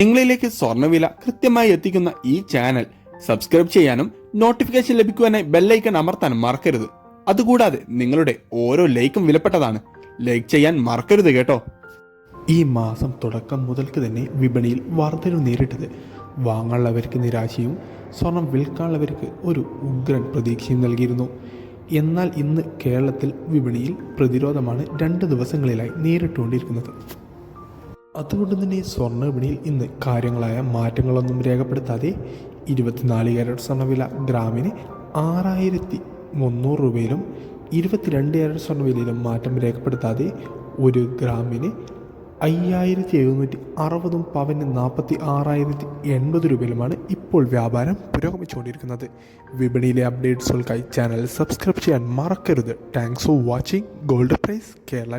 നിങ്ങളിലേക്ക് സ്വർണ്ണവില കൃത്യമായി എത്തിക്കുന്ന ഈ ചാനൽ സബ്സ്ക്രൈബ് ചെയ്യാനും നോട്ടിഫിക്കേഷൻ ലഭിക്കുവാനായി ബെല്ലൈക്കൺ അമർത്താനും മറക്കരുത്. അതുകൂടാതെ നിങ്ങളുടെ ഓരോ ലൈക്കും വിലപ്പെട്ടതാണ്. ലൈക്ക് ചെയ്യാൻ മറക്കരുത് കേട്ടോ. ഈ മാസം തുടക്കം മുതൽക്ക് തന്നെ വിപണിയിൽ വർധനവ് നേരിട്ടത് വാങ്ങാനുള്ളവർക്ക് നിരാശയും സ്വർണം വിൽക്കാനുള്ളവർക്ക് ഒരു ഉഗ്രൻ പ്രതീക്ഷയും നൽകിയിരുന്നു. എന്നാൽ ഇന്ന് കേരളത്തിൽ വിപണിയിൽ പ്രതിരോധമാണ് 2 ദിവസങ്ങളിലായി നേരിട്ടുകൊണ്ടിരിക്കുന്നത്. അതുകൊണ്ട് തന്നെ സ്വർണ്ണ വിപണിയിൽ ഇന്ന് കാര്യങ്ങളായ മാറ്റങ്ങളൊന്നും രേഖപ്പെടുത്താതെ 24 കാരറ്റ് സ്വർണ്ണവില ഗ്രാമിന് 6300 രൂപയിലും 22 കാരറ്റ് സ്വർണ്ണവിലയിലും മാറ്റം രേഖപ്പെടുത്താതെ 1 ഗ്രാമിന് 5760 പവന് 46,080 രൂപയിലുമാണ് ഇപ്പോൾ വ്യാപാരം പുരോഗമിച്ചുകൊണ്ടിരിക്കുന്നത്. വിപണിയിലെ അപ്ഡേറ്റ്സുകൾക്കായി ചാനൽ സബ്സ്ക്രൈബ് ചെയ്യാൻ മറക്കരുത്. Thanks for watching. Gold price Kerala.